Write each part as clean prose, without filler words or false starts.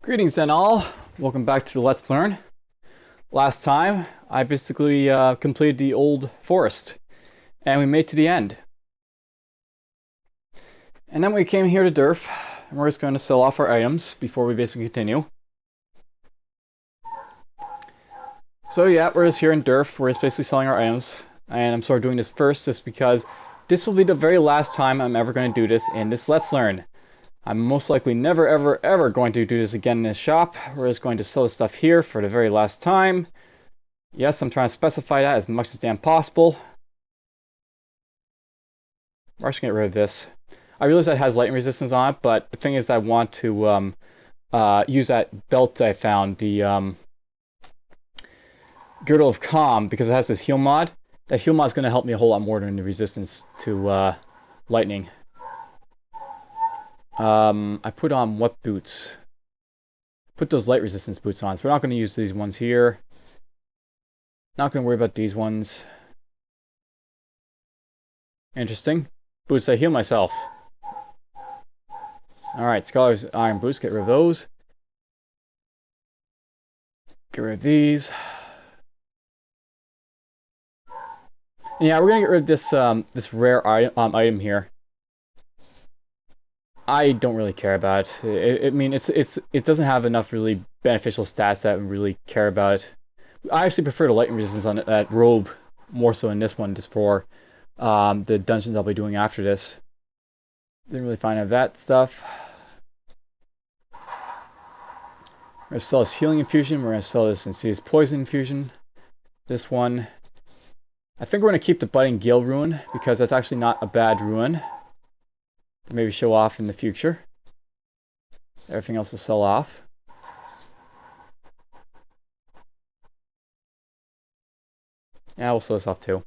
Greetings then all, welcome back to Let's Learn. Last time I basically completed the old forest and we made to the end. And then we came here to Durf and we're just going to sell off our items before we basically continue. So yeah, we're just here in Durf, we're just basically selling our items, and I'm sort of doing this first just because this will be the very last time I'm ever going to do this in this Let's Learn. I'm most likely never ever going to do this again in this shop. We're just going to sell the stuff here for the very last time. Yes, I'm trying to specify that as much as damn possible. We're actually going to get rid of this. I realize that has lightning resistance on it, but the thing is I want to use that belt that I found, the Girdle of Calm, because it has this heal mod. That heal mod is going to help me a whole lot more than the resistance to lightning. I put on what boots? Put those light resistance boots on. So we're not going to use these ones here. Not going to worry about these ones. Interesting. Boots that heal myself. Alright, Scholar's Iron Boots. Get rid of those. Get rid of these. And yeah, we're going to get rid of this this rare item here. I don't really care about it. I mean, it doesn't have enough really beneficial stats that I really care about it. I actually prefer the lightning resistance on that robe more so than this one, just for the dungeons I'll be doing after this. Didn't really find out that stuff. We're going to sell this healing infusion. We're going to sell this Insidious Poison infusion. This one. I think we're going to keep the Biting Gale rune, because that's actually not a bad rune to maybe show off in the future. Everything else will sell off. Yeah, we'll sell this off too.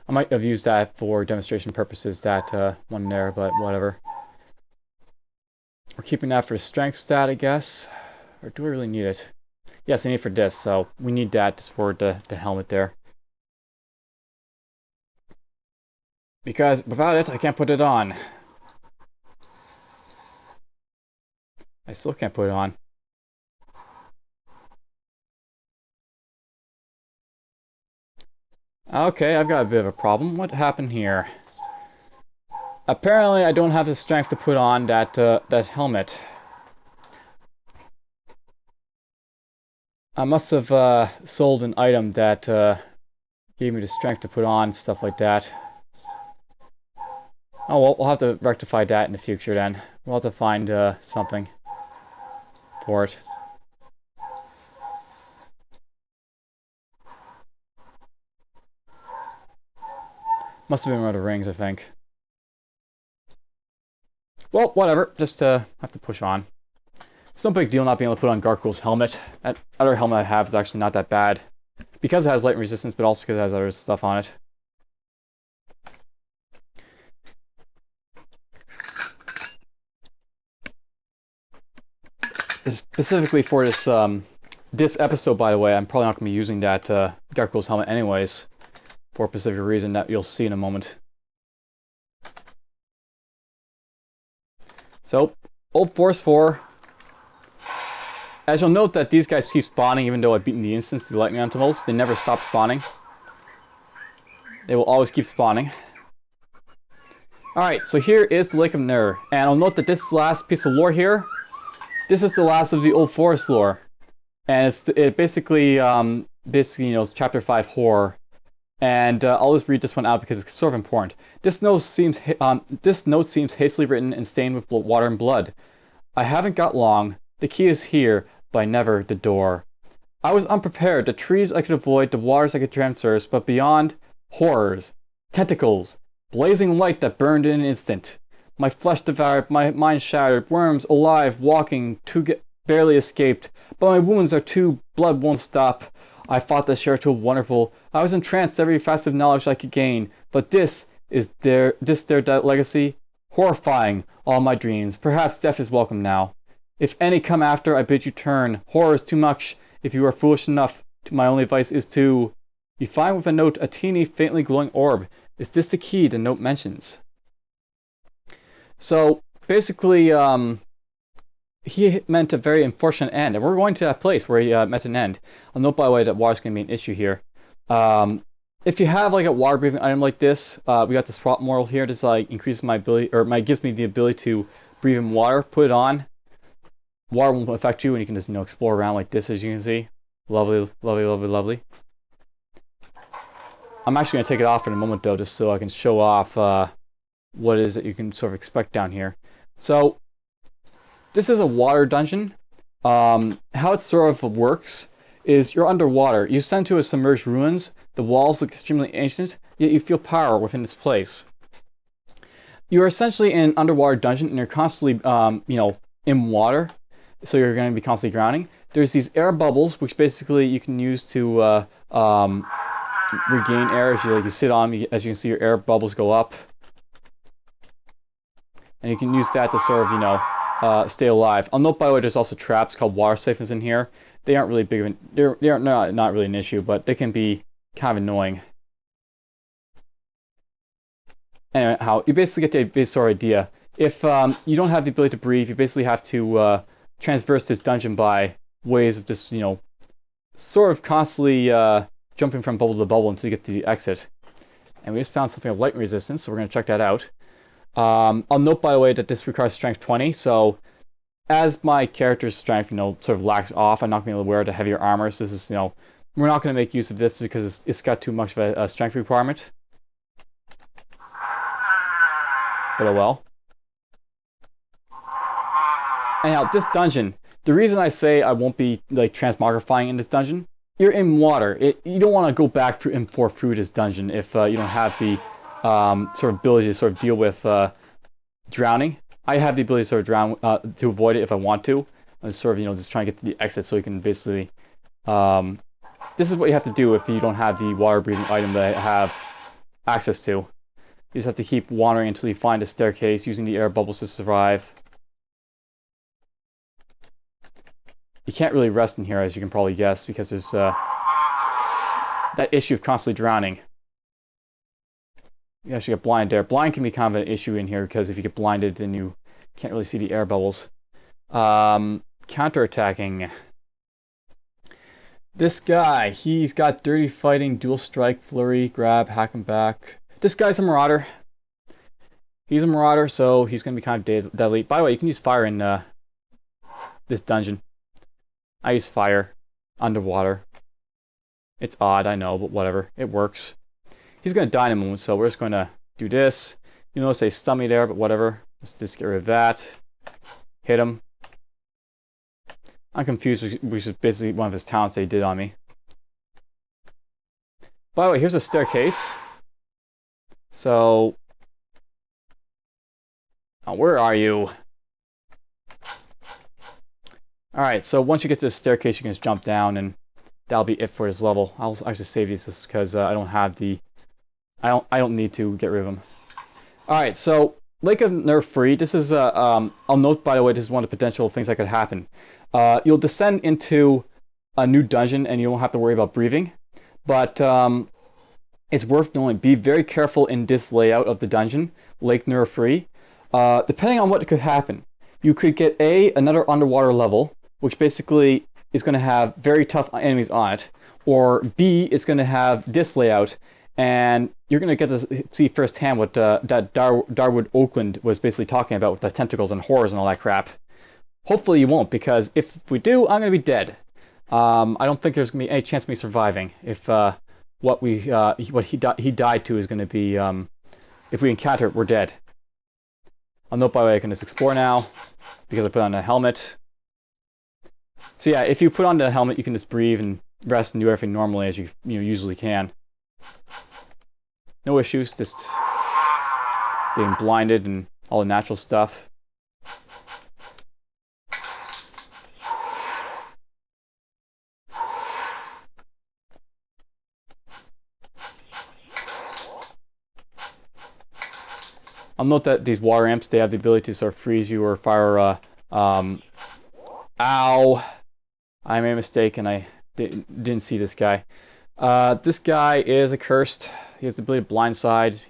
I might have used that for demonstration purposes, that one there, but whatever. We're keeping that for strength stat, I guess. Or do I really need it? Yes, I need it for this, so we need that just for the helmet there. Because without it, I can't put it on. I still can't put it on. Okay, I've got a bit of a problem. What happened here? Apparently, I don't have the strength to put on that that helmet. I must have sold an item that gave me the strength to put on stuff like that. Oh well, we'll have to rectify that in the future then. We'll have to find something for it. Must have been one of the rings, I think. Well, whatever. Just have to push on. It's no big deal not being able to put on Gargoyle's helmet. That other helmet I have is actually not that bad. Because it has light resistance, but also because it has other stuff on it. Specifically for this this episode, by the way, I'm probably not going to be using that Gargoyle's helmet anyways, for a specific reason that you'll see in a moment. So, Old Force 4. As you'll note that these guys keep spawning even though I've beaten the instance, the lightning animals. They never stop spawning. They will always keep spawning. Alright, so here is the Lake of Nur. And I'll note that this last piece of lore here, this is the last of the Old Forest lore. And it basically, it's Chapter 5 horror. And I'll just read this one out because it's sort of important. This note seems hastily written and stained with water and blood. I haven't got long. The key is here, but never the door. I was unprepared. The trees I could avoid, the waters I could traverse, but beyond, horrors, tentacles, blazing light that burned in an instant. My flesh devoured, my mind shattered, worms alive, walking, barely escaped. But my wounds are too, blood won't stop. I fought the share to a wonderful. I was entranced every facet of knowledge I could gain. But this is their legacy? Horrifying, all my dreams. Perhaps death is welcome now. If any come after, I bid you turn. Horror is too much. If you are foolish enough, my only advice is to... You find with a note a teeny, faintly glowing orb. Is this the key the note mentions? So, basically, he meant a very unfortunate end, and we're going to that place where he meant an end. I'll note, by the way, that water's going to be an issue here. If you have like a water breathing item like this, we got this swap moral here. This like increases my ability, or gives me the ability to breathe in water. Put it on. Water won't affect you, and you can just explore around like this, as you can see. Lovely, lovely, lovely, lovely. I'm actually going to take it off in a moment though, just so I can show off what it is that you can sort of expect down here. So this is a water dungeon. How it sort of works is you're underwater. You descend to a submerged ruins. The walls look extremely ancient, yet you feel power within this place. You're essentially in an underwater dungeon, and you're constantly, in water, so you're going to be constantly drowning. There's these air bubbles, which basically you can use to regain air. As you sit on, as you can see, your air bubbles go up, and you can use that to sort of, stay alive. I'll note, by the way, there's also traps called water siphons in here. They aren't really big of an, they're not really an issue, but they can be kind of annoying. Anyway, how you basically get the basic sort of idea. If you don't have the ability to breathe, you basically have to transverse this dungeon by ways of just, sort of constantly jumping from bubble to bubble until you get to the exit. And we just found something of light resistance, so we're going to check that out. I'll note, by the way, that this requires strength 20, so as my character's strength, sort of lacks off, I'm not going to be able to wear the heavier armor, so this is, we're not going to make use of this because it's got too much of a strength requirement. But oh well. Anyhow, this dungeon, the reason I say I won't be like transmogrifying in this dungeon, you're in water. You don't want to go back and forth through this dungeon if you don't have the sort of ability to sort of deal with drowning. I have the ability to sort of drown to avoid it if I want to. I'm sort of just trying to get to the exit so you can basically. This is what you have to do if you don't have the water breathing item that I have access to. You just have to keep wandering until you find a staircase, using the air bubbles to survive. You can't really rest in here, as you can probably guess, because there's that issue of constantly drowning. You actually get blind there. Blind can be kind of an issue in here, because if you get blinded, then you can't really see the air bubbles. Counterattacking. This guy, he's got dirty fighting, dual strike, flurry, grab, hack him back. This guy's a marauder. He's a marauder, so he's going to be kind of deadly. By the way, you can use fire in this dungeon. I use fire underwater. It's odd, I know, but whatever. It works. He's going to die in a moment, so we're just going to do this. You notice they stun me there, but whatever. Let's just get rid of that. Hit him. I'm confused, which is basically one of his talents they did on me. By the way, here's a staircase. So, where are you? Alright, so once you get to the staircase, you can just jump down, and that'll be it for this level. I'll actually save these just because I don't have the... I don't need to get rid of them. Alright, so Lake of Nur free. This is I'll note, by the way, this is one of the potential things that could happen. You'll descend into a new dungeon, and you won't have to worry about breathing. But it's worth knowing. Be very careful in this layout of the dungeon, Lake Nur free. Depending on what could happen, you could get another underwater level, which basically is going to have very tough enemies on it, or B, it's going to have this layout, and you're going to get to see firsthand what that Darwood Oakland was basically talking about with the tentacles and horrors and all that crap. Hopefully you won't, because if we do, I'm going to be dead. I don't think there's going to be any chance of me surviving if what he died to is going to be, if we encounter it, we're dead. I'll note, by the way, I can just explore now, because I put on a helmet. So yeah, if you put on the helmet, you can just breathe and rest and do everything normally as you usually can. No issues, just getting blinded and all the natural stuff. I'll note that these water amps, they have the ability to sort of freeze you or fire ow! I made a mistake and I didn't see this guy. This guy is accursed. He has the ability to blindside.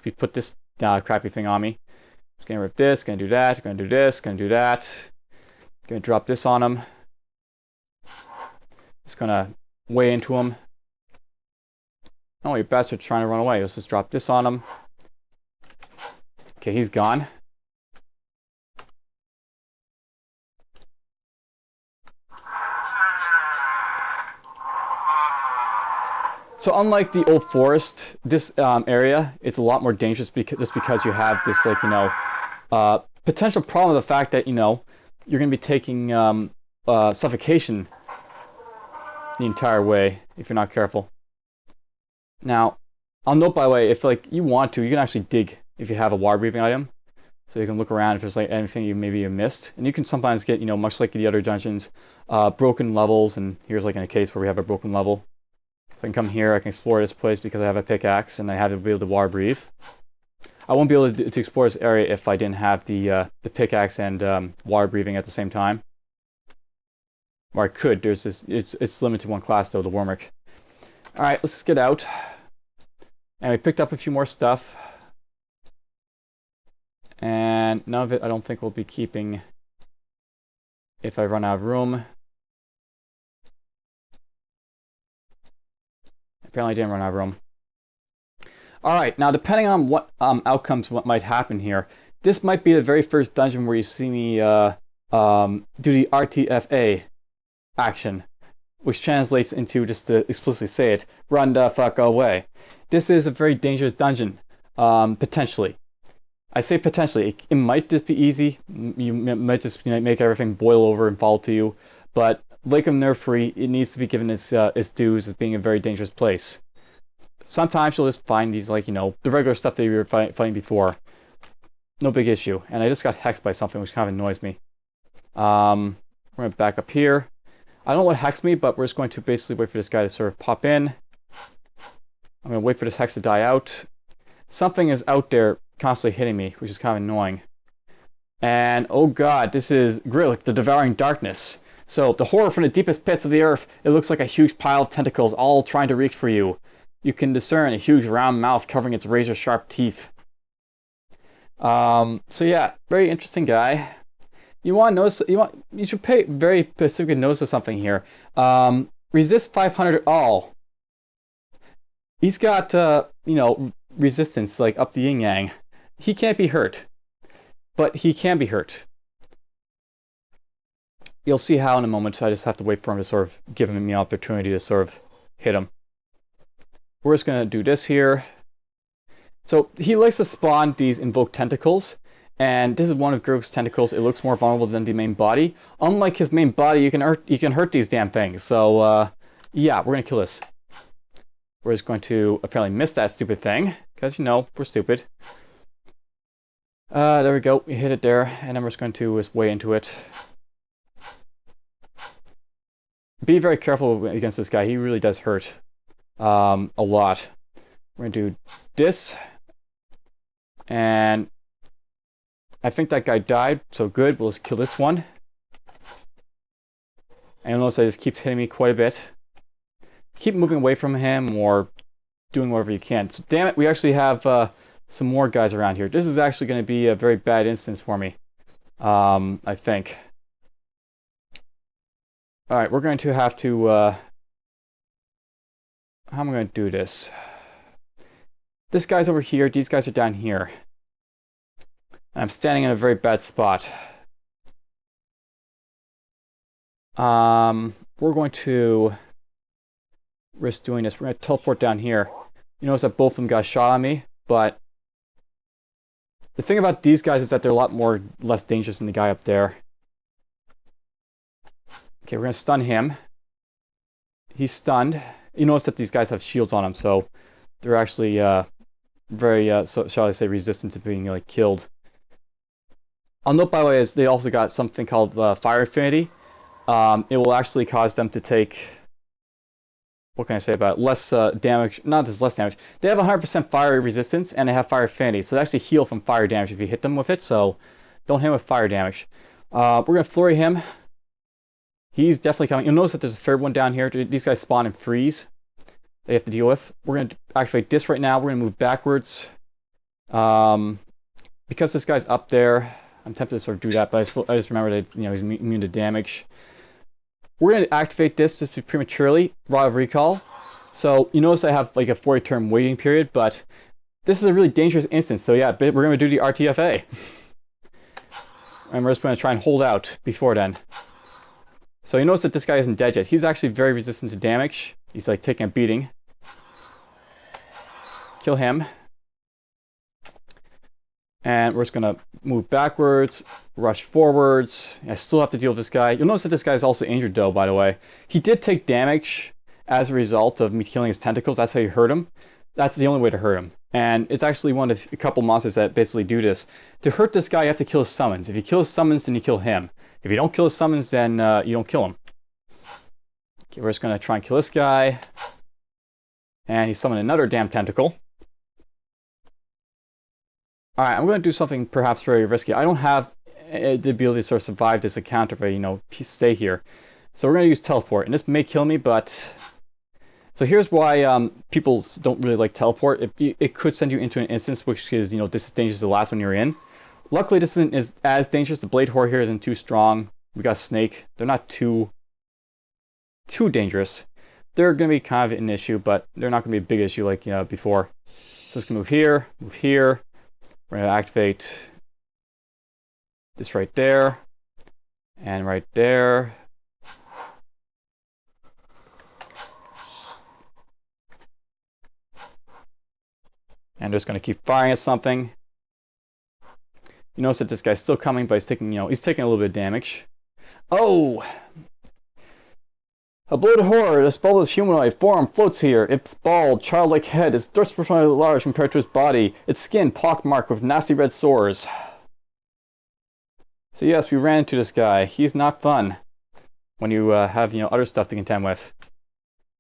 He put this crappy thing on me. Just gonna rip this, gonna do that, gonna do this, gonna do that. Gonna drop this on him. Just gonna way into him. Oh, you bastard's trying to run away. Let's just drop this on him. Okay, he's gone. So unlike the old forest, this area is a lot more dangerous just because you have this, like, potential problem of the fact that, you're going to be taking suffocation the entire way if you're not careful. Now, I'll note, by the way, if like you want to, you can actually dig if you have a water breathing item. So you can look around if there's like anything you maybe missed. And you can sometimes get, much like the other dungeons, broken levels. And here's like in a case where we have a broken level. So I can come here, I can explore this place because I have a pickaxe and I have to be able to water breathe. I won't be able to explore this area if I didn't have the pickaxe and water breathing at the same time. Or I could. There's this. It's limited to one class though, the Wormic. All right, let's get out. And we picked up a few more stuff. And none of it I don't think we'll be keeping if I run out of room. Apparently I didn't run out of room. Alright, now depending on what what might happen here, this might be the very first dungeon where you see me do the RTFA action, which translates into, just to explicitly say it, run the fuck away. This is a very dangerous dungeon, potentially. I say potentially. It might just be easy. You might just make everything boil over and fall to you. But Lake of Nur free, it needs to be given its dues as being a very dangerous place. Sometimes you'll just find these, like, the regular stuff that you were fighting before. No big issue. And I just got hexed by something, which kind of annoys me. We're going to back up here. I don't know what hexed me, but we're just going to basically wait for this guy to sort of pop in. I'm going to wait for this hex to die out. Something is out there constantly hitting me, which is kind of annoying. And oh god, this is Grillic, the Devouring Darkness. So, the horror from the deepest pits of the earth, it looks like a huge pile of tentacles all trying to reach for you. You can discern a huge round mouth covering its razor-sharp teeth. So yeah, very interesting guy. You want to notice, you should pay very specific notice to something here. Resist 500 all. He's got, resistance, like up the yin-yang. He can't be hurt. But he can be hurt. You'll see how in a moment. I just have to wait for him to sort of give him the opportunity to sort of hit him. We're just going to do this here. So he likes to spawn these invoked tentacles. And this is one of Grogu's tentacles. It looks more vulnerable than the main body. Unlike his main body, you can hurt these damn things. So, yeah, we're going to kill this. We're just going to apparently miss that stupid thing. Because, we're stupid. There we go. We hit it there. And then we're just going to just way into it. Be very careful against this guy. He really does hurt a lot. We're going to do this. And I think that guy died, so good. We'll just kill this one. And you'll notice that it just keeps hitting me quite a bit. Keep moving away from him or doing whatever you can. So, damn it, we actually have some more guys around here. This is actually going to be a very bad instance for me, I think. Alright, we're going to have to... how am I going to do this? This guy's over here. These guys are down here. I'm standing in a very bad spot. We're going to risk doing this. We're going to teleport down here. You notice that both of them got a shot on me, but the thing about these guys is that they're a lot less dangerous than the guy up there. Okay, we're going to stun him. He's stunned. You notice that these guys have shields on them, so they're actually very, shall I say, resistant to being killed. I'll note, by the way, is they also got something called Fire Affinity. It will actually cause them to take, what can I say about it? Less damage, not just less damage. They have 100% fire resistance, and they have Fire Affinity, so they actually heal from fire damage if you hit them with it, so don't hit them with fire damage. We're going to flurry him. He's definitely coming. You'll notice that there's a third one down here. These guys spawn and freeze. They have to deal with. We're going to activate this right now. We're going to move backwards. Because this guy's up there, I'm tempted to sort of do that, but I just remember that, you know, he's immune to damage. We're going to activate this just prematurely, Rod of Recall. So you notice I have like a 40-turn waiting period, but this is a really dangerous instance. So yeah, we're going to do the RTFA. And we're just going to try and hold out before then. So you notice that this guy isn't dead yet. He's actually very resistant to damage. He's like taking a beating. Kill him. And we're just going to move backwards, rush forwards. I still have to deal with this guy. You'll notice that this guy is also injured though, by the way. He did take damage as a result of me killing his tentacles. That's how you hurt him. That's the only way to hurt him. And it's actually one of a couple monsters that basically do this. To hurt this guy, you have to kill his summons. If you kill his summons, then you kill him. If you don't kill his summons, then you don't kill him. Okay, we're just going to try and kill this guy. And he summoned another damn tentacle. Alright, I'm going to do something perhaps very risky. I don't have the ability to sort of survive this encounter if I, you know, stay here. So we're going to use teleport. And this may kill me, but... So here's why people don't really like teleport. It could send you into an instance, which is, you know, this is dangerous the last one you're in. Luckily, this isn't as dangerous. The Blade Whore here isn't too strong. We got Snake. They're not too dangerous. They're going to be kind of an issue, but they're not going to be a big issue like before. So let's move here, move here. We're going to activate this right there, and right there. And just going to keep firing at something. You notice that this guy's still coming, but he's taking, he's taking a little bit of damage. Oh! A bloated horror, this bulbous humanoid form floats here. Its bald, childlike head is disproportionately large compared to its body. Its skin pockmarked with nasty red sores. So yes, we ran into this guy. He's not fun when you have, other stuff to contend with.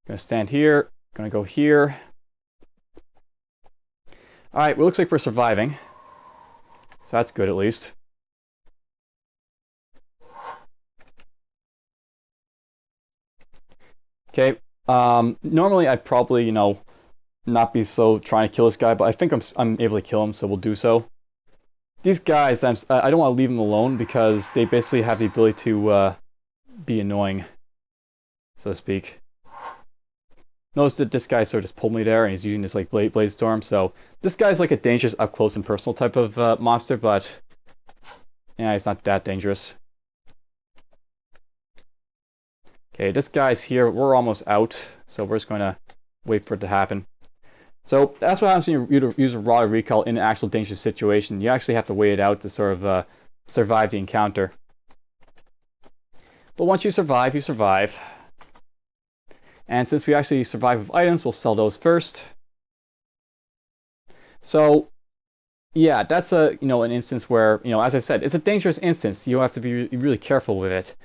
Gonna stand here. Gonna go here. Alright, well, looks like we're surviving. So that's good, at least. Okay, normally I'd probably, not be so trying to kill this guy, but I think I'm able to kill him, so we'll do so. These guys, I don't want to leave them alone because they basically have the ability to be annoying, so to speak. Notice that this guy sort of just pulled me there, and he's using this like blade storm. So this guy's like a dangerous up close and personal type of monster, but yeah, he's not that dangerous. Okay, this guy's here. We're almost out, so we're just going to wait for it to happen. So that's what happens when you use a Rod of Recall in an actual dangerous situation. You actually have to wait it out to sort of survive the encounter. But once you survive, you survive. And since we actually survive with items, we'll sell those first. So, yeah, that's an instance where, as I said, it's a dangerous instance. You have to be really careful with it.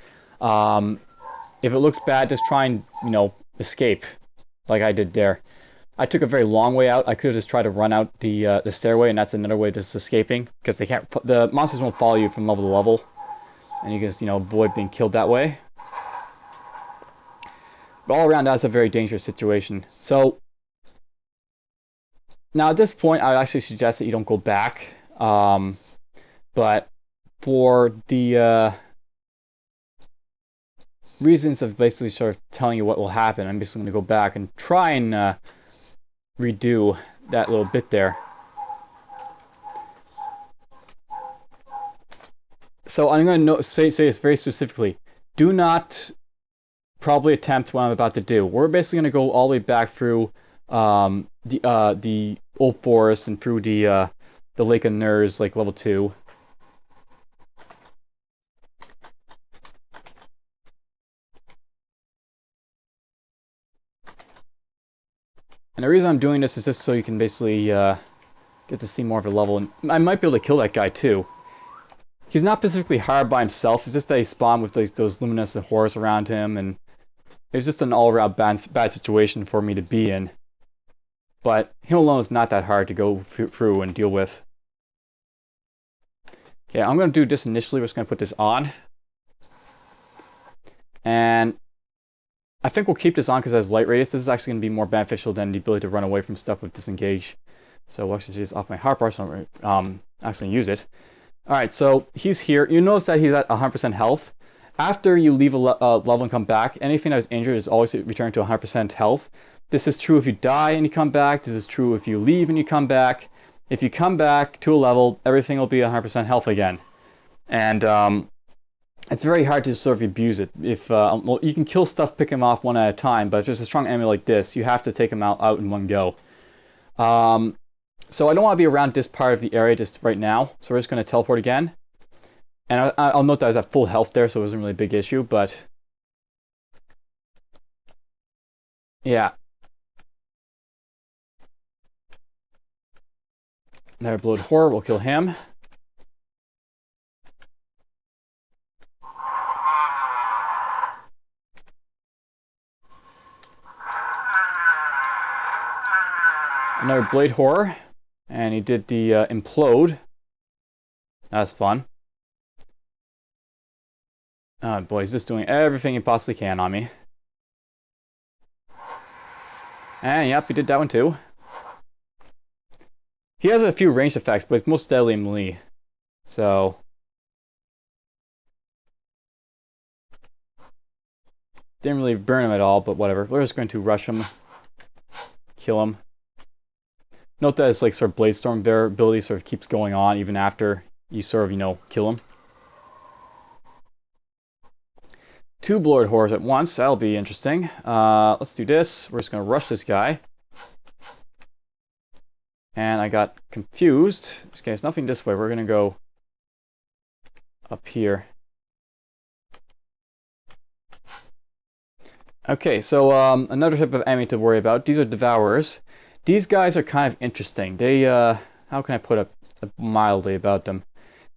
If it looks bad, just try and, escape, like I did there. I took a very long way out. I could have just tried to run out the stairway, and that's another way of just escaping, because the monsters won't follow you from level to level, and you can just, avoid being killed that way. But all around, that's a very dangerous situation. So, now at this point, I actually suggest that you don't go back. But for the reasons of basically sort of telling you what will happen, I'm basically going to go back and try and redo that little bit there. So I'm going to say this very specifically. Do not probably attempt what I'm about to do. We're basically going to go all the way back through the old forest and through the Lake of Nur, like level 2. And the reason I'm doing this is just so you can basically get to see more of the level. And I might be able to kill that guy too. He's not specifically hard by himself. It's just that he spawned with those luminescent horrors around him, and it was just an all-around bad situation for me to be in. But him alone is not that hard to go through and deal with. Okay, I'm going to do this initially. We're just going to put this on. And I think we'll keep this on because it has light radius. This is actually going to be more beneficial than the ability to run away from stuff with disengage. So we'll actually just off my hotbar so I don't actually use it. Alright, so he's here. You notice that he's at 100% health. After you leave a level and come back, anything that was injured is always returned to 100% health. This is true if you die and you come back. This is true if you leave and you come back. If you come back to a level, everything will be 100% health again. And it's very hard to sort of abuse it. If well, you can kill stuff, pick them off one at a time, but if there's a strong enemy like this, you have to take them out in one go. So I don't want to be around this part of the area just right now, so we're just going to teleport again. And I'll note that I was at full health there, so it wasn't really a big issue, but... yeah. Another bloated horror, we'll kill him. Another blade horror, and he did the implode. That's fun. Oh boy, he's just doing everything he possibly can on me. And yep, he did that one too. He has a few ranged effects, but it's most deadly in melee. So... didn't really burn him at all, but whatever. We're just going to rush him. Kill him. Note that his like sort of Blade Storm ability sort of keeps going on even after you sort of, you know, kill him. 2 bloated horrors at once, that'll be interesting. Let's do this. We're just going to rush this guy. And I got confused. Okay, there's nothing this way. We're going to go up here. Okay, so another type of enemy to worry about. These are Devours. These guys are kind of interesting. They, how can I put it mildly about them?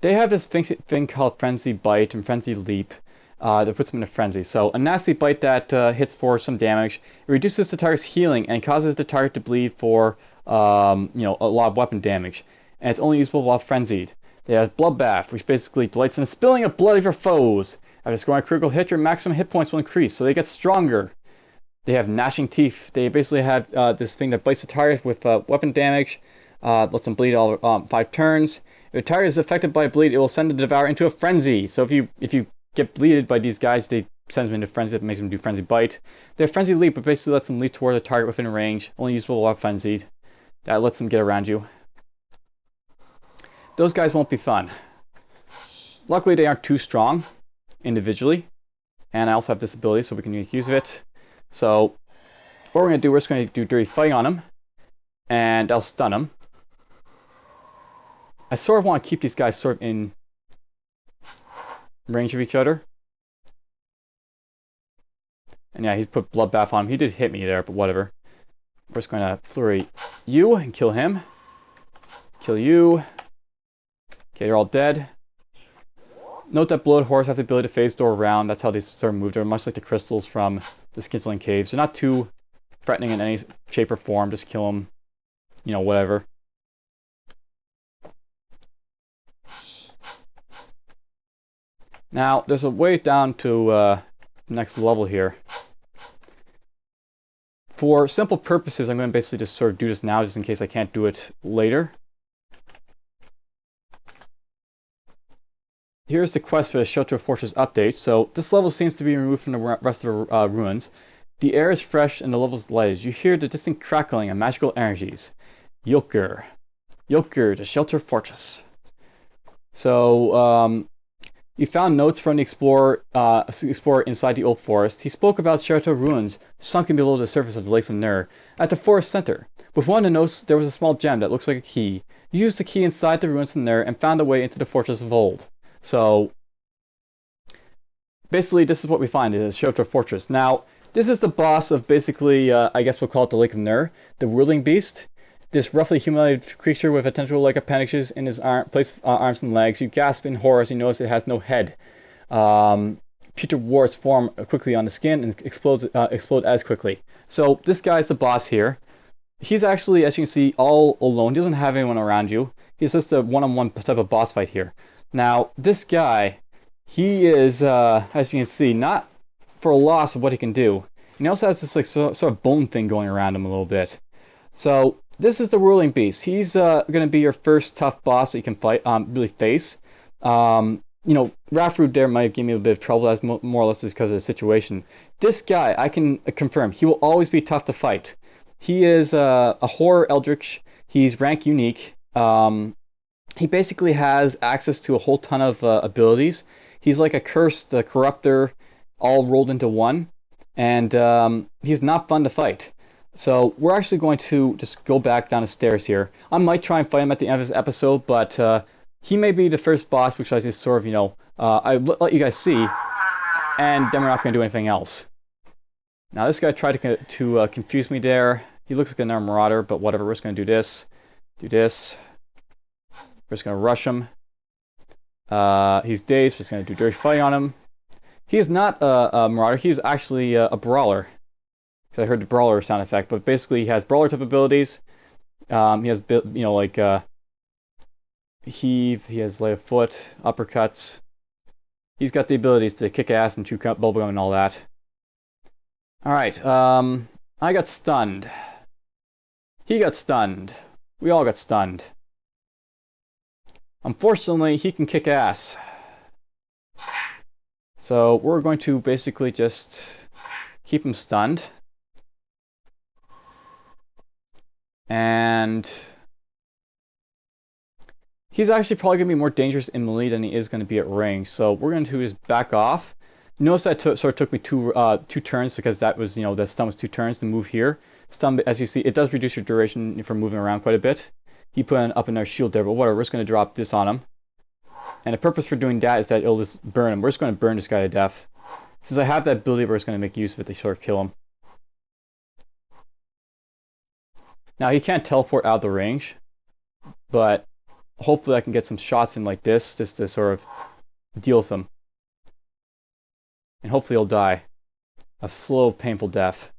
They have this thing called Frenzy Bite and Frenzy Leap that puts them in a frenzy. So a nasty bite that hits for some damage. It reduces the target's healing and causes the target to bleed for you know, a lot of weapon damage. And it's only usable while frenzied. They have Bloodbath, which basically delights in the spilling of blood of your foes. After scoring a critical hit, your maximum hit points will increase, so they get stronger. They have Gnashing Teeth. They basically have this thing that bites the target with weapon damage, lets them bleed all 5 turns. If the target is affected by a bleed, it will send the Devourer into a frenzy. So if you get bleeded by these guys, they send them into frenzy. That makes them do Frenzy Bite. They have Frenzy Leap, but basically lets them leap toward a target within range, only usable while frenzied. That lets them get around you. Those guys won't be fun. Luckily, they aren't too strong individually, and I also have this ability, so we can make use of it. So what we're going to do, we're just going to do Dirty Fighting on him, and I'll stun him. I sort of want to keep these guys sort of in range of each other. And yeah, he's put Bloodbath on him. He did hit me there, but whatever. We're just going to Flurry you and kill him. Kill you. Okay, they're all dead. Note that bloated horrors have the ability to phase door around. That's how they sort of move. They're much like the crystals from the Skintling Caves. They're not too threatening in any shape or form. Just kill them, you know, whatever. Now, there's a way down to next level here. For simple purposes, I'm going to basically just sort of do this now, just in case I can't do it later. Here's the quest for the Shelter Fortress update. So this level seems to be removed from the rest of the ruins. The air is fresh and the level is lighted. You hear the distant crackling of magical energies. Yoker. Yoker, the Shelter Fortress. So, you found notes from the explorer inside the old forest. He spoke about Shelter ruins sunken below the surface of the Lake of Nur at the forest center. With one of the notes, there was a small gem that looks like a key. You used the key inside the ruins of Nur and found a way into the fortress of old. So, basically, this is what we find in the Shelter Fortress. Now, this is the boss of basically, I guess we'll call it the Lake of Nur, the Whirling Beast. This roughly humanoid creature with a tentacle like appendages in his arms and legs. You gasp in horror as you notice it has no head. Putrid warts form quickly on the skin and explode as quickly. So, this guy's the boss here. He's actually, as you can see, all alone. He doesn't have anyone around you. He's just a one-on-one type of boss fight here. Now, this guy, he is, as you can see, not for a loss of what he can do. And he also has this like sort of bone thing going around him a little bit. So, this is the Whirling Beast. He's going to be your first tough boss that you can fight, really face. You know, Raffrude there might give me a bit of trouble. That's more or less because of the situation. This guy, I can confirm, he will always be tough to fight. He is a horror eldritch. He's rank unique. He basically has access to a whole ton of abilities. He's like a cursed corruptor all rolled into one. And he's not fun to fight. So we're actually going to just go back down the stairs here. I might try and fight him at the end of this episode, but he may be the first boss, which I just sort of, you know, I let you guys see, and then we're not going to do anything else. Now this guy tried to confuse me there. He looks like another marauder, but whatever. We're just going to do this. Do this. We're just going to rush him. He's dazed. We're just going to do dirty fighting on him. He is not a marauder. He's actually a brawler. Because I heard the brawler sound effect. But basically, he has brawler type abilities. He has, you know, like heave. He has light of foot, uppercuts. He's got the abilities to kick ass and chew bubblegum and all that. All right. I got stunned. He got stunned. We all got stunned. Unfortunately, he can kick ass. So we're going to basically just keep him stunned. And he's actually probably going to be more dangerous in melee than he is going to be at range. So we're going to just back off. Notice that sort of took me two turns because that was, you know, that stun was 2 turns to move here. Stun, as you see, it does reduce your duration from moving around quite a bit. He put up another shield there, but whatever. We're just going to drop this on him. And the purpose for doing that is that it'll just burn him. We're just going to burn this guy to death. Since I have that ability, we're just going to make use of it to sort of kill him. Now, he can't teleport out of the range, but hopefully I can get some shots in like this just to sort of deal with him. And hopefully he'll die a slow, painful death.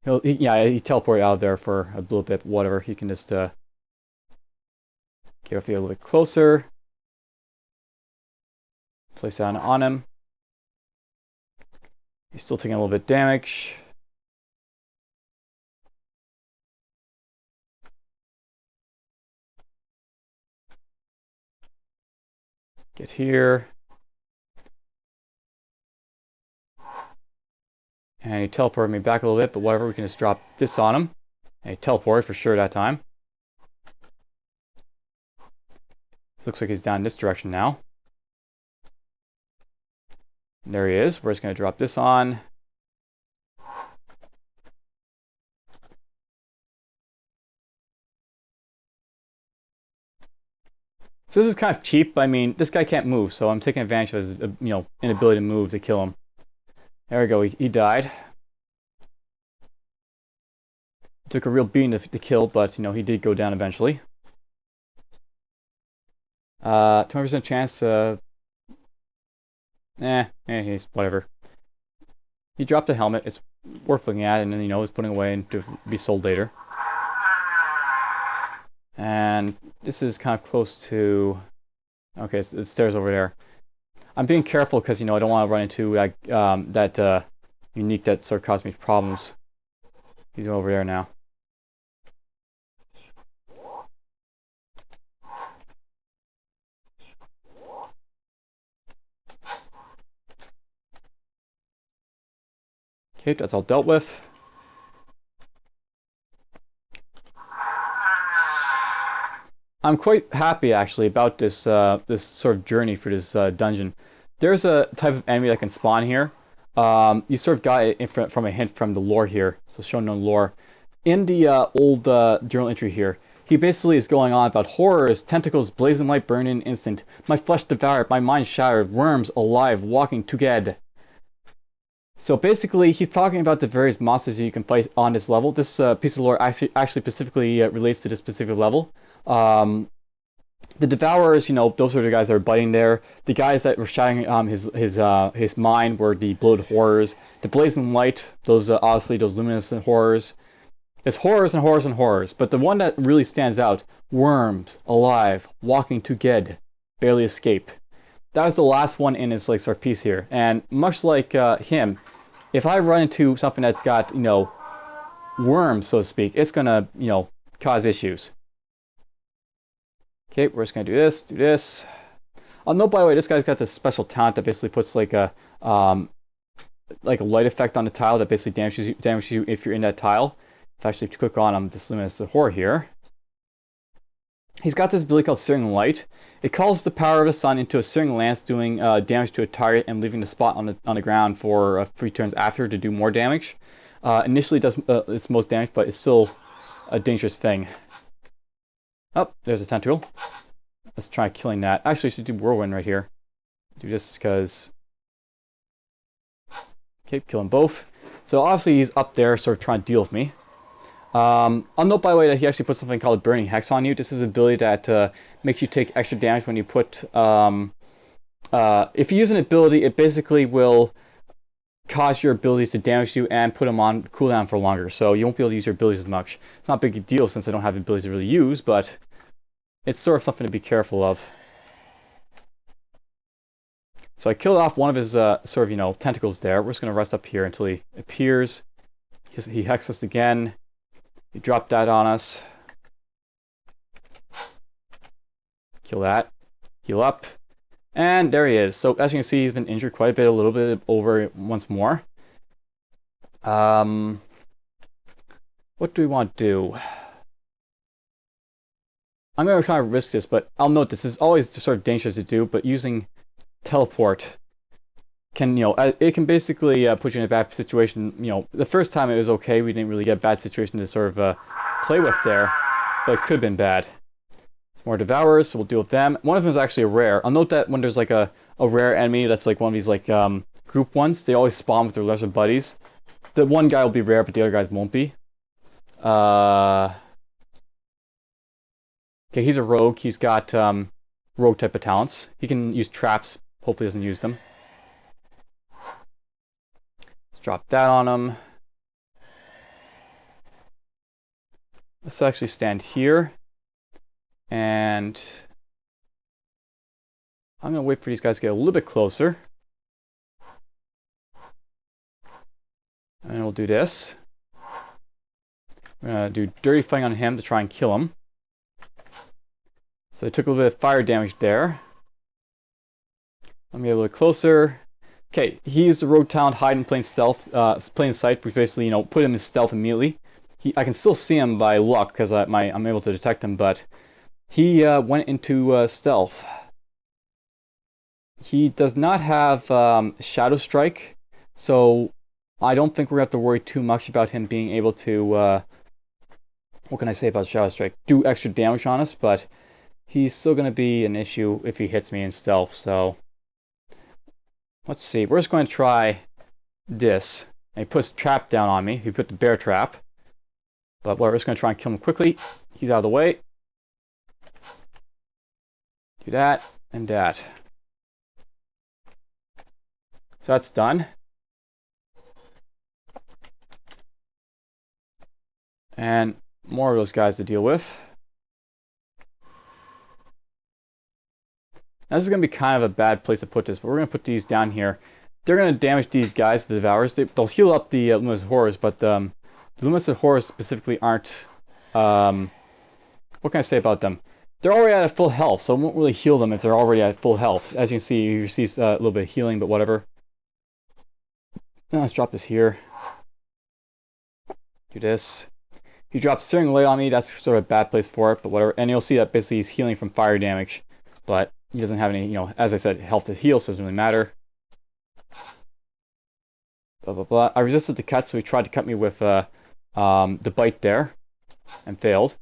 He teleported out of there for a little bit, whatever. He can just get a little bit closer. Place that on him. He's still taking a little bit of damage. Get here. And he teleported me back a little bit, but whatever, we can just drop this on him. And he teleported for sure that time. Looks like he's down this direction now. And there he is. We're just going to drop this on. So this is kind of cheap. I mean, this guy can't move, so I'm taking advantage of his, you know, inability to move to kill him. There we go. He died. Took a real beating to kill, but, you know, he did go down eventually. 20% chance. He's whatever. He dropped a helmet. It's worth looking at, and then, you know, it's putting away and to be sold later. And this is kind of close to. Okay, it's the stairs over there. I'm being careful because, you know, I don't want to run into that unique that sort of caused me problems. He's over there now. Okay, that's all dealt with. I'm quite happy actually about this this sort of journey for this dungeon. There's a type of enemy that can spawn here. You sort of got it from a hint from the lore here, so shown no lore. In the old journal entry here, he basically is going on about horrors, tentacles, blazing light, burning in an instant. My flesh devoured, my mind shattered, worms alive, walking together. So basically, he's talking about the various monsters that you can fight on this level. This piece of lore actually specifically relates to this specific level. The Devours, you know, those are the guys that are biting there. The guys that were shattering his mind were the bloated horrors. The blazing light, those obviously those luminescent horrors. It's horrors and horrors and horrors. But the one that really stands out, worms alive, walking together, barely escape. That was the last one in his like sort of piece here. And much like him, if I run into something that's got, you know, worms, so to speak, it's gonna, you know, cause issues. Okay, we're just gonna do this, do this. Oh no, by the way, this guy's got this special talent that basically puts like a light effect on the tile that basically damages you if you're in that tile. If actually if you click on him, this limits the horror here. He's got this ability called Searing Light. It calls the power of the sun into a searing lance, doing damage to a target and leaving the spot on the ground for 3 turns after to do more damage. Initially, it does its most damage, but it's still a dangerous thing. Oh, there's a tentacle. Let's try killing that. Actually, I should do Whirlwind right here. Do this because... Okay, kill them both. So obviously he's up there sort of trying to deal with me. I'll note, by the way, that he actually puts something called a Burning Hex on you. This is an ability that makes you take extra damage when you put... if you use an ability, it basically will cause your abilities to damage you and put them on cooldown for longer. So you won't be able to use your abilities as much. It's not a big deal since I don't have the ability to really use, but it's sort of something to be careful of. So I killed off one of his sort of, you know, tentacles there. We're just going to rest up here until he appears. He hexes us again. He dropped that on us. Kill that. Heal up. And there he is. So as you can see, he's been injured quite a bit, a little bit over once more. What do we want to do? I'm going to try to risk this, but I'll note this is always sort of dangerous to do, but using teleport can, you know, it can basically put you in a bad situation. You know, the first time it was okay. We didn't really get a bad situation to sort of play with there, but it could have been bad. Some more Devours, so we'll deal with them. One of them is actually a rare. I'll note that when there's like a rare enemy that's like one of these like group ones, they always spawn with their lesser buddies. The one guy will be rare, but the other guys won't be. Okay, he's a rogue. He's got rogue type of talents. He can use traps. Hopefully doesn't use them. Let's drop that on him. Let's actually stand here. And I'm going to wait for these guys to get a little bit closer. And we'll do this. We're going to do dirty fighting on him to try and kill him. So I took a little bit of fire damage there. Let me get a little closer. Okay, he used the rogue talent hide in plain sight, which basically, you know, put him in stealth immediately. I can still see him by luck because I'm able to detect him, but he went into stealth. He does not have Shadow Strike, so I don't think we're going to have to worry too much about him being able to, what can I say about Shadow Strike? Do extra damage on us, but he's still going to be an issue if he hits me in stealth, so... Let's see, we're just going to try this. And he puts trap down on me. He put the bear trap. But we're just going to try and kill him quickly. He's out of the way. Do that and that. So that's done. And more of those guys to deal with. Now, this is going to be kind of a bad place to put this, but we're going to put these down here. They're going to damage these guys, the Devours. They'll heal up the Luminous Horrors, but the Luminous Horrors specifically aren't... what can I say about them? They're already at full health, so it won't really heal them if they're already at full health. As you can see, you receive a little bit of healing, but whatever. Now let's drop this here. Do this. He drops Searing Light on me. That's sort of a bad place for it, but whatever. And you'll see that basically he's healing from fire damage. But he doesn't have any, you know, as I said, health to heal, so it doesn't really matter. Blah, blah, blah. I resisted the cut, so he tried to cut me with the bite there. And failed.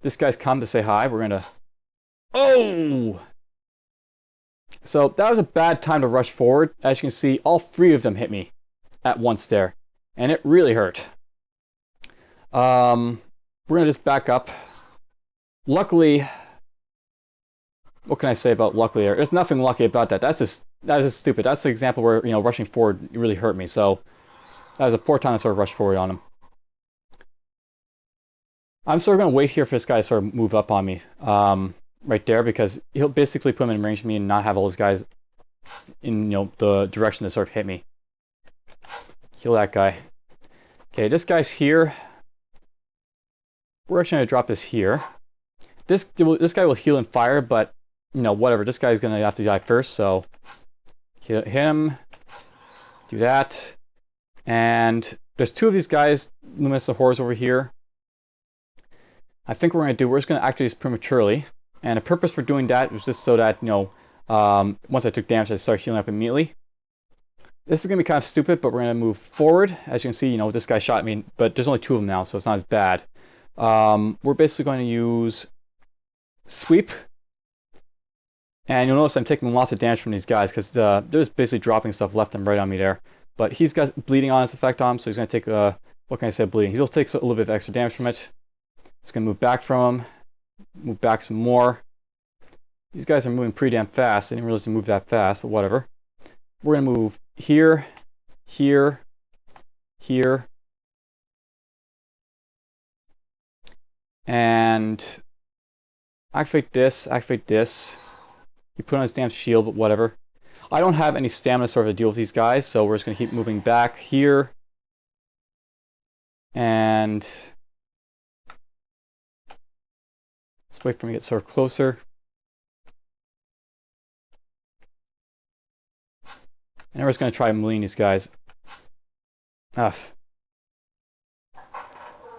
This guy's come to say hi. We're going to... Oh! So that was a bad time to rush forward. As you can see, all 3 of them hit me at once there. And it really hurt. We're going to just back up. Luckily... What can I say about luckily there? There's nothing lucky about that. That is just stupid. That's the example where, you know, rushing forward really hurt me. So that was a poor time to sort of rush forward on him. I'm sort of going to wait here for this guy to sort of move up on me right there, because he'll basically put him in range of me and not have all those guys in, you know, the direction to sort of hit me. Kill that guy. Okay, this guy's here. We're actually going to drop this here. This guy will heal in fire, but you know, whatever. This guy's gonna have to die first, so hit him. Do that. And there's two of these guys, Luminous the Horrors over here. I think we're just gonna activate this prematurely. And the purpose for doing that was just so that, you know, once I took damage, I start healing up immediately. This is gonna be kind of stupid, but we're gonna move forward. As you can see, you know, this guy shot me, but there's only two of them now, so it's not as bad. We're basically going to use Sweep. And you'll notice I'm taking lots of damage from these guys, because they're just basically dropping stuff left and right on me there. But he's got bleeding on his effect on him, so he's going to take, what can I say, bleeding. He'll take a little bit of extra damage from it. It's going to move back from him, move back some more. These guys are moving pretty damn fast. I didn't realize to move that fast, but whatever. We're going to move here, here, here. And activate this, activate this. He put on his damn shield, but whatever. I don't have any stamina sort of to deal with these guys, so we're just going to keep moving back here. And let's wait for him to get sort of closer. And we're just going to try meleeing these guys. Ugh.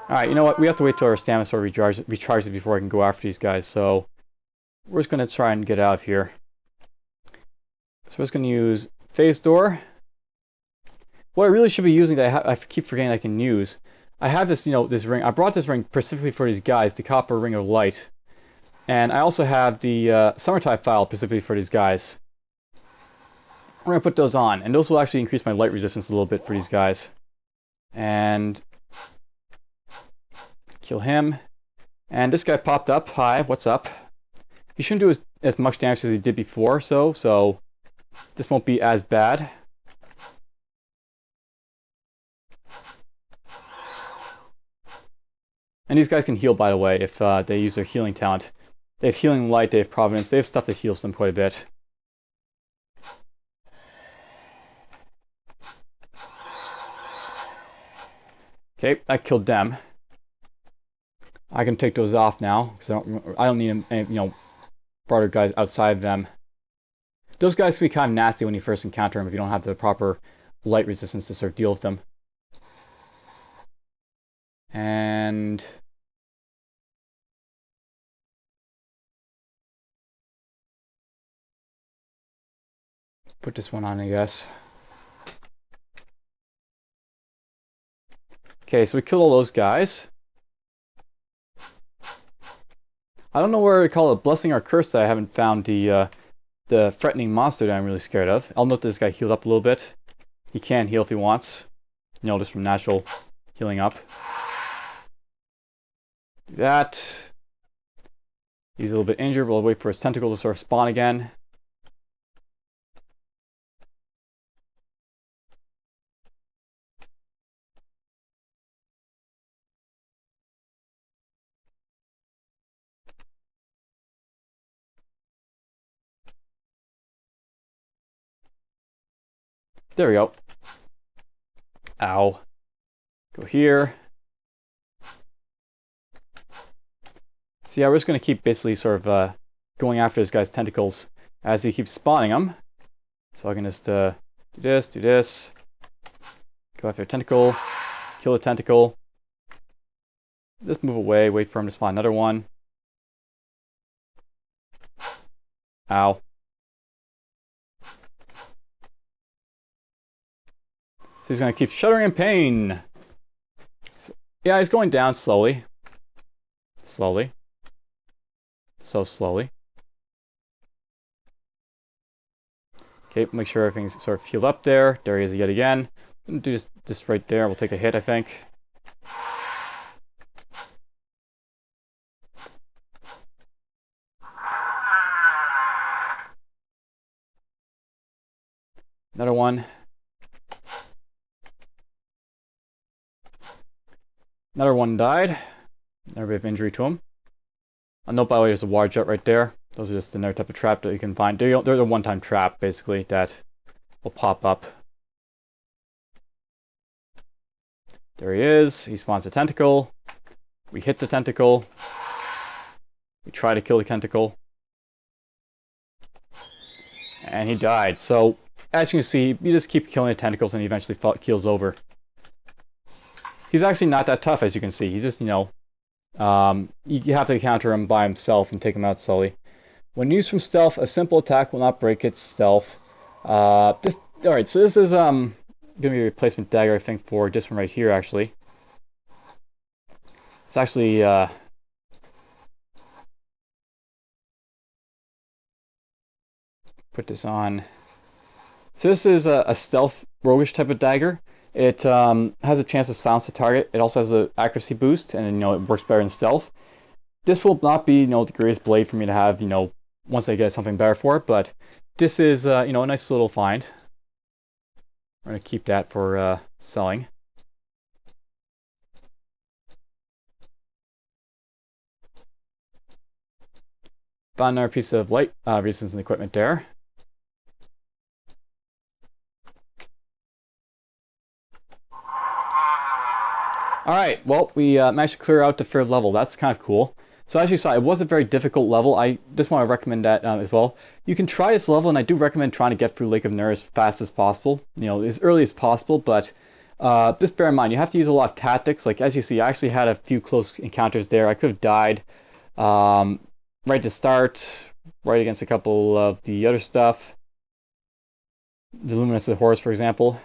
Alright, you know what? We have to wait till our stamina sort of recharges before I can go after these guys, so we're just going to try and get out of here. So we're just going to use Phase Door. What I really should be using that I keep forgetting I can use. I have this, you know, this ring. I brought this ring specifically for these guys, the Copper Ring of Light. And I also have the Summertide File specifically for these guys. We're going to put those on, and those will actually increase my light resistance a little bit for these guys. And kill him. And this guy popped up. Hi, what's up? He shouldn't do as much damage as he did before, so this won't be as bad. And these guys can heal, by the way, if they use their healing talent. They have Healing Light, they have Providence, they have stuff that heals them quite a bit. Okay, I killed them. I can take those off now, because I don't need any, you know, broader guys outside of them. Those guys can be kind of nasty when you first encounter them if you don't have the proper light resistance to sort of deal with them. And put this one on, I guess. Okay, so we killed all those guys. I don't know where we call it, blessing or curse, that I haven't found the threatening monster that I'm really scared of. I'll note this guy healed up a little bit. He can heal if he wants. You know, just from natural healing up. Do that. He's a little bit injured, but I'll wait for his tentacle to sort of spawn again. There we go. Ow. Go here. So yeah, we're just going to keep basically sort of going after this guy's tentacles as he keeps spawning them. So I can just do this. Go after a tentacle. Kill a tentacle. Just move away, wait for him to spawn another one. Ow. So he's going to keep shuddering in pain. So, yeah, he's going down slowly. Slowly. So slowly. Okay, make sure everything's sort of healed up there. There he is yet again. Do this right there. We'll take a hit, I think. Another one. Another one died. Another bit of injury to him. A note, by the way, there's a water jet right there. Those are just another type of trap that you can find. They're the one-time trap, basically, that will pop up. There he is. He spawns a tentacle. We hit the tentacle. We try to kill the tentacle. And he died. So, as you can see, you just keep killing the tentacles and he eventually keels over. He's actually not that tough, as you can see. He's just, you know, you have to counter him by himself and take him out slowly. When used from stealth, a simple attack will not break its stealth. Alright, so this is going to be a replacement dagger, I think, for this one right here, actually. It's actually put this on. So this is a stealth roguish type of dagger. It has a chance to silence the target. It also has an accuracy boost, and you know it works better in stealth. This will not be, you know, the greatest blade for me to have, you know, once I get something better for it, but this is, you know, a nice little find. We're going to keep that for selling. Found another piece of light resistance and equipment there. Alright, well, we managed to clear out the third level. That's kind of cool. So as you saw, it was a very difficult level. I just want to recommend that as well. You can try this level, and I do recommend trying to get through Lake of Nur as fast as possible. You know, as early as possible, but just bear in mind, you have to use a lot of tactics. Like, as you see, I actually had a few close encounters there. I could have died right to start, right against a couple of the other stuff. The Luminous of the Horse, for example.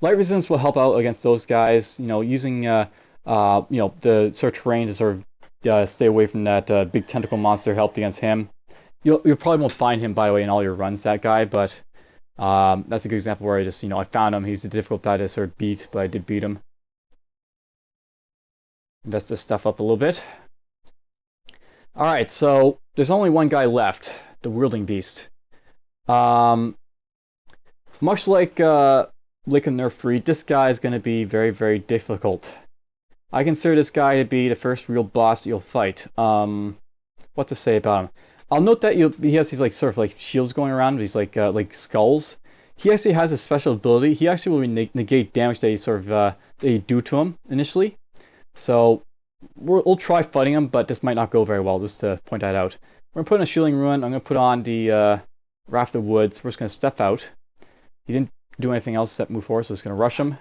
Light resistance will help out against those guys. You know, using you know, the sort of terrain to sort of stay away from that big tentacle monster helped against him. You probably won't find him, by the way, in all your runs, that guy, but that's a good example where I just, you know, I found him. He's a difficult guy to sort of beat, but I did beat him. Invest this stuff up a little bit. Alright, so there's only one guy left, the Wielding Beast. Much like Lake of Nur 3, this guy is going to be very, very difficult. I consider this guy to be the first real boss you'll fight. What to say about him? I'll note that he has these like sort of like shields going around, these like skulls. He actually has a special ability. He actually will negate damage that you sort of that you do to him initially. So we'll try fighting him, but this might not go very well. Just to point that out. We're gonna put in a shielding rune. I'm gonna put on the Raft of Woods. We're just gonna step out. He didn't do anything else except move forward, so it's gonna rush him.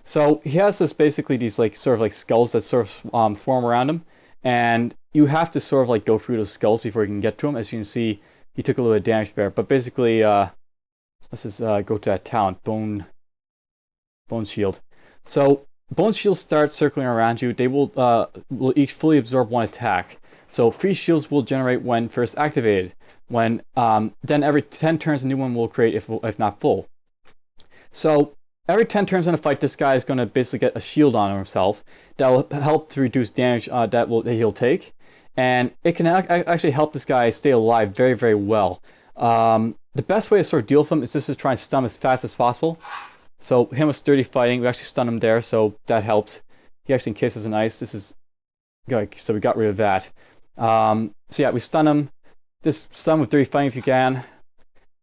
So he has this basically these like sort of like skulls that sort of swarm around him, and you have to sort of like go through those skulls before you can get to him. As you can see, he took a little bit of damage there, but basically, let's just go to that talent, Bone Shield. So Bone Shields start circling around you. They will each fully absorb one attack. So 3 shields will generate when first activated. When then every 10 turns, a new one will create if not full. So every 10 turns in a fight, this guy is going to basically get a shield on himself that will help to reduce damage that he'll take, and it can actually help this guy stay alive very, very well. The best way to sort of deal with him is just to try and stun him as fast as possible. So him with sturdy fighting, we actually stunned him there, so that helped. He actually encases in ice. This is good, so we got rid of that. So yeah, we stun him. Just stun with sturdy fighting if you can.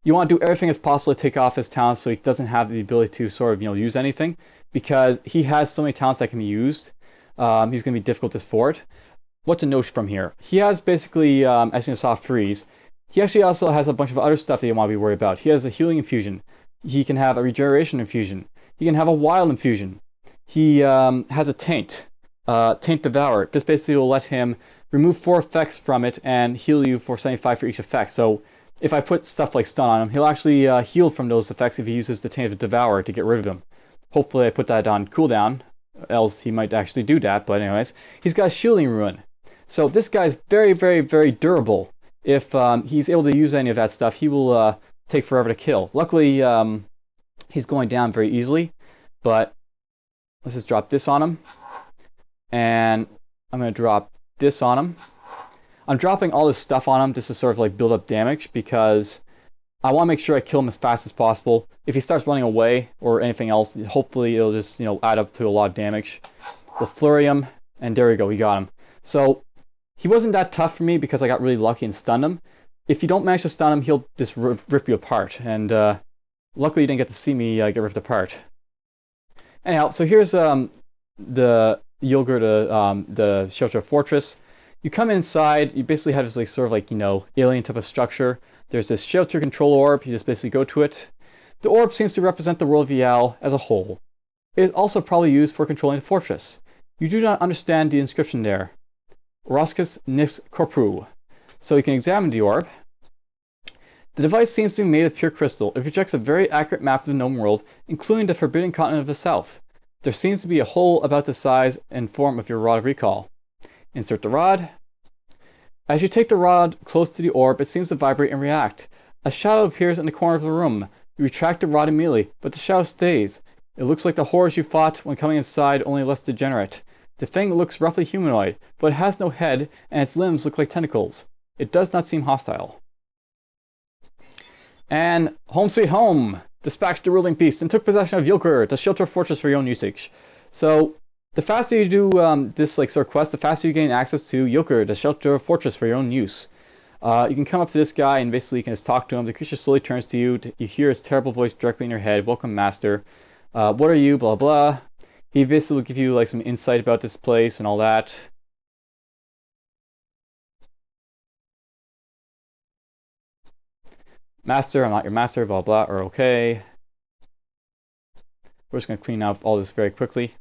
You want to do everything as possible to take off his talents so he doesn't have the ability to sort of, you know, use anything, because he has so many talents that can be used. He's going to be difficult to thwart. What to note from here? He has basically, as you saw, freeze. He actually also has a bunch of other stuff that you want to be worried about. He has a healing infusion. He can have a regeneration infusion. He can have a wild infusion. He has a taint. Taint Devour. This basically will let him remove 4 effects from it and heal you for 75 for each effect. So if I put stuff like stun on him, he'll actually heal from those effects if he uses the Taint of Devour to get rid of them. Hopefully I put that on cooldown, else he might actually do that, but anyways. He's got a shielding rune. So this guy's very, very, very durable. If he's able to use any of that stuff, he will take forever to kill. Luckily, he's going down very easily, but let's just drop this on him. And I'm going to drop this on him. I'm dropping all this stuff on him just to sort of like build up damage, because I want to make sure I kill him as fast as possible. If he starts running away or anything else, hopefully it'll just, you know, add up to a lot of damage. We'll flurry him, and there we go, we got him. So he wasn't that tough for me because I got really lucky and stunned him. If you don't manage to stun him, he'll just rip you apart, and luckily you didn't get to see me get ripped apart. Anyhow, so here's the Yogurt, the Shelter Fortress. You come inside, you basically have this like sort of like, you know, alien type of structure. There's this shelter control orb, you just basically go to it. The orb seems to represent the world of Maj'Eyal as a whole. It is also probably used for controlling the fortress. You do not understand the inscription there. Oroscus Nix Corpru. So you can examine the orb. The device seems to be made of pure crystal. It projects a very accurate map of the known world, including the forbidden continent of the south. There seems to be a hole about the size and form of your rod of recall. Insert the rod. As you take the rod close to the orb, it seems to vibrate and react. A shadow appears in the corner of the room. You retract the rod immediately, but the shadow stays. It looks like the horrors you fought when coming inside, only less degenerate. The thing looks roughly humanoid, but it has no head, and its limbs look like tentacles. It does not seem hostile. And home sweet home! Dispatched the ruling beast and took possession of Yilkur, the shelter fortress for your own usage. So, the faster you do this like sort of quest, the faster you gain access to Yilkur, the shelter fortress for your own use. You can come up to this guy and basically you can just talk to him. The creature slowly turns to you. You hear his terrible voice directly in your head. Welcome, master. What are you? Blah, blah. He basically will give you like some insight about this place and all that. Master, I'm not your master, blah, blah, or okay. We're just going to clean up all this very quickly.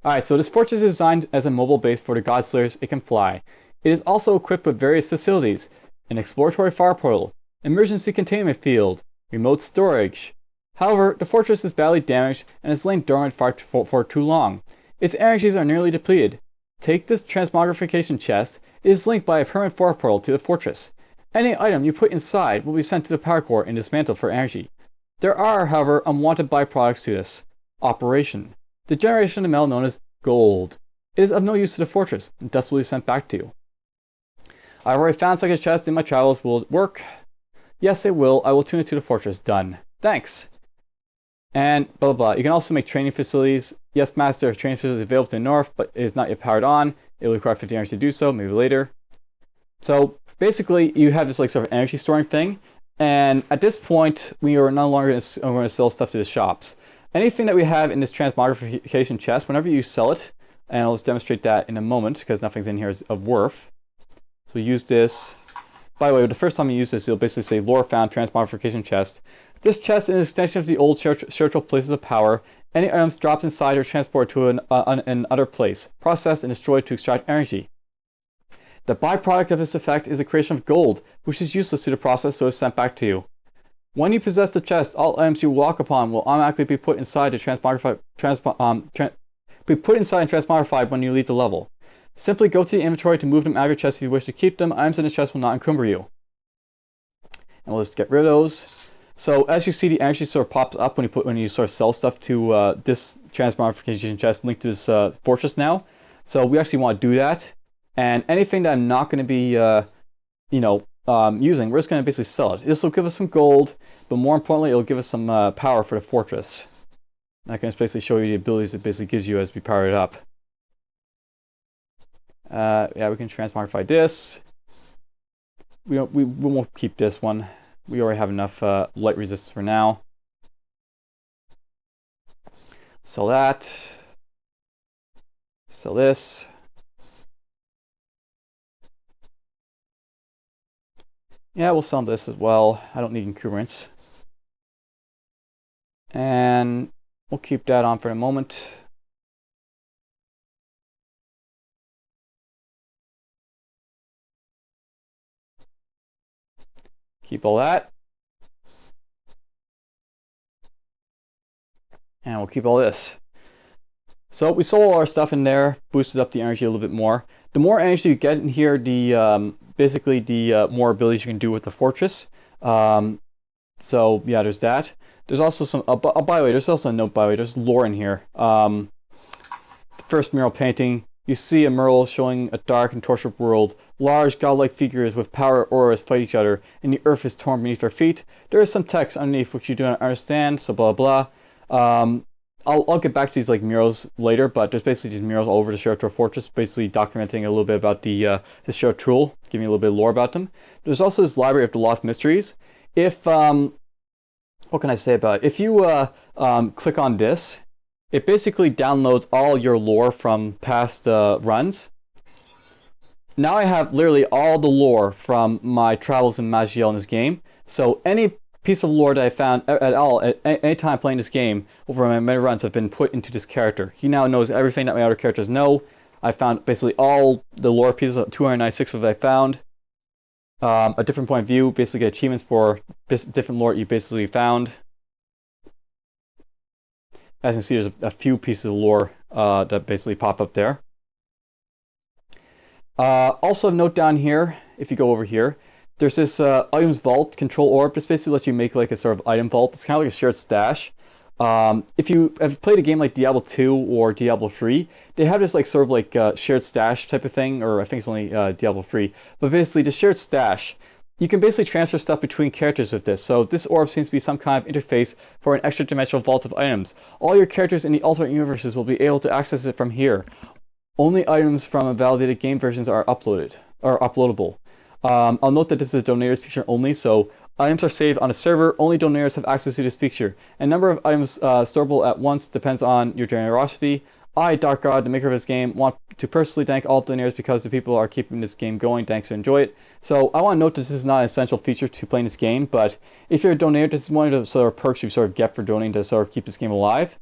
Alright, so this fortress is designed as a mobile base for the Godslayers. It can fly. It is also equipped with various facilities. An exploratory fire portal, emergency containment field, remote storage. However, the fortress is badly damaged and has lain dormant for too long. Its energies are nearly depleted. Take this transmogrification chest. It is linked by a permanent fire portal to the fortress. Any item you put inside will be sent to the power core and dismantled for energy. There are, however, unwanted byproducts to this operation. The generation of metal known as gold. It is of no use to the fortress, and thus will be sent back to you. I've already found such a chest in my travels. Will it work? Yes, it will. I will tune it to the fortress. Done. Thanks. And blah, blah, blah. You can also make training facilities. Yes, master, training facilities available to the north, but it is not yet powered on. It will require 50 energy to do so, maybe later. So, basically, you have this like sort of energy storing thing, and at this point, we are no longer going to sell stuff to the shops. Anything that we have in this transmogrification chest, whenever you sell it, and I'll just demonstrate that in a moment, because nothing's in here is of worth. So we use this. By the way, the first time you use this, you'll basically say lore found transmogrification chest. This chest is an extension of the old spiritual places of power. Any items dropped inside are transported to an other place, processed and destroyed to extract energy. The byproduct of this effect is the creation of gold, which is useless to the process, so is sent back to you. When you possess the chest, all items you walk upon will automatically be put inside and transmogrified when you leave the level. Simply go to the inventory to move them out of your chest if you wish to keep them. Items in the chest will not encumber you. And we'll just get rid of those. So as you see, the energy sort of pops up when you sort of sell stuff to this transmogrification chest linked to this fortress now. So we actually want to do that. And anything that I'm not going to be, using, we're just going to basically sell it. This will give us some gold, but more importantly, it'll give us some power for the fortress. And I can just basically show you the abilities it basically gives you as we power it up. Yeah, we can transmogrify this. We won't keep this one. We already have enough light resistance for now. Sell that. Sell this. Yeah, we'll sell this as well. I don't need encumbrance. And we'll keep that on for a moment. Keep all that. And we'll keep all this. So we sold all our stuff in there, boosted up the energy a little bit more. The more energy you get in here, the basically the more abilities you can do with the fortress. So yeah, there's that. There's also some. By the way, there's also a note. By the way, there's lore in here. The first mural painting, you see a mural showing a dark and tortured world. Large godlike figures with power auras fight each other, and the earth is torn beneath their feet. There is some text underneath which you do not understand. So blah blah. I'll get back to these like murals later, but there's basically these murals all over the Sherator Fortress, basically documenting a little bit about the Sherator, giving you a little bit of lore about them. There's also this Library of the Lost Mysteries. If what can I say about it? If you click on this, it basically downloads all your lore from past runs. Now I have literally all the lore from my travels in Maj'Eyal in this game. So any piece of lore that I found at all at any time playing this game over my many runs have been put into this character. He now knows everything that my other characters know. I found basically all the lore pieces, 296 of it I found. A different point of view, basically get achievements for different lore you basically found. As you can see, there's a few pieces of lore that basically pop up there. Also, note down here, if you go over here, there's this items vault control orb. This basically lets you make like a sort of item vault. It's kind of like a shared stash. If you have played a game like Diablo 2 or Diablo 3, they have this like sort of like shared stash type of thing, or I think it's only Diablo 3. But basically, the shared stash, you can basically transfer stuff between characters with this. So this orb seems to be some kind of interface for an extra dimensional vault of items. All your characters in the alternate universes will be able to access it from here. Only items from validated game versions are uploadable. I'll note that this is a donators feature only, so items are saved on a server. Only donators have access to this feature. And number of items storeable at once depends on your generosity. I, Dark God, the maker of this game, want to personally thank all donators because the people are keeping this game going. Thanks to enjoy it. So I want to note that this is not an essential feature to playing this game, but if you're a donator, this is one of the sort of perks you sort of get for donating to sort of keep this game alive.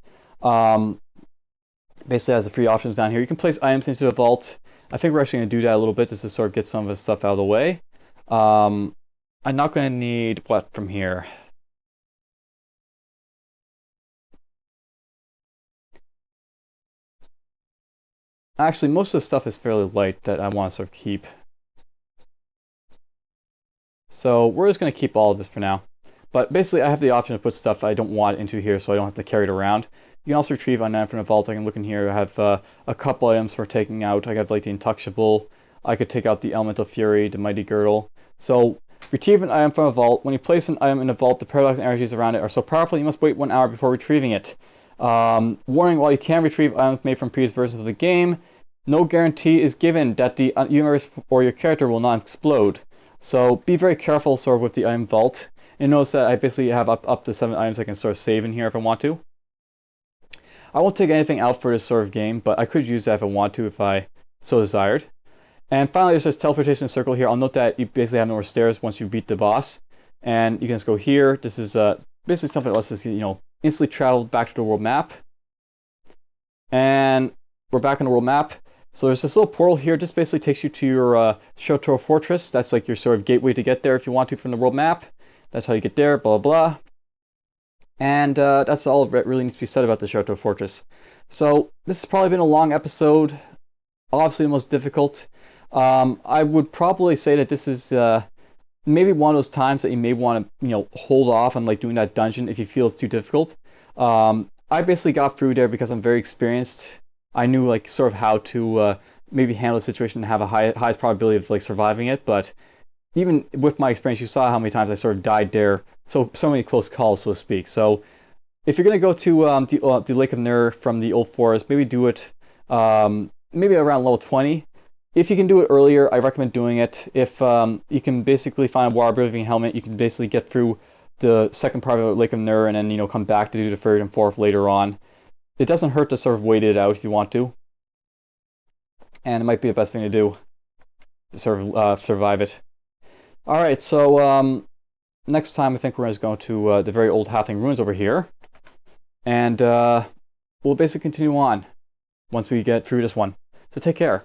Basically has the free options down here. You can place items into the vault. I think we're actually going to do that a little bit just to sort of get some of this stuff out of the way. I'm not going to need what from here. Actually, most of the stuff is fairly light that I want to sort of keep. So we're just going to keep all of this for now. But basically, I have the option to put stuff I don't want into here so I don't have to carry it around. You can also retrieve items from the vault. I can look in here. I have a couple items for taking out. I have like the Intouchable. I could take out the Elemental Fury, the Mighty Girdle. So retrieve an item from a vault. When you place an item in a vault, the paradox energies around it are so powerful you must wait 1 hour before retrieving it. Warning, while you can retrieve items made from previous versions of the game, no guarantee is given that the universe or your character will not explode. So be very careful sort of with the item vault. And notice that I basically have up to 7 items I can sort of save in here if I want to. I won't take anything out for this sort of game, but I could use that if I want to, if I so desired. And finally, there's this teleportation circle here. I'll note that you basically have no more stairs once you beat the boss. And you can just go here. This is basically something that lets us, instantly travel back to the world map. And we're back on the world map. So there's this little portal here. This basically takes you to your Chateau Fortress. That's like your sort of gateway to get there if you want to from the world map. That's how you get there, blah, blah, blah. And that's all that really needs to be said about the Chateau Fortress. So this has probably been a long episode, obviously the most difficult. I would probably say that this is maybe one of those times that you may want to hold off on like doing that dungeon if you feel it's too difficult. I basically got through there because I'm very experienced. I knew like sort of how to maybe handle the situation and have a highest probability of like surviving it, but even with my experience, you saw how many times I sort of died there. So many close calls, so to speak. So if you're going to go to the Lake of Nur from the Old Forest, maybe do it maybe around level 20. If you can do it earlier, I recommend doing it. If you can basically find a water-breathing helmet, you can basically get through the second part of the Lake of Nur and then come back to do the third and fourth later on. It doesn't hurt to sort of wait it out if you want to. And it might be the best thing to do to sort of survive it. Alright, so next time I think we're just going to the very old Halfling Ruins over here. And we'll basically continue on once we get through this one. So take care.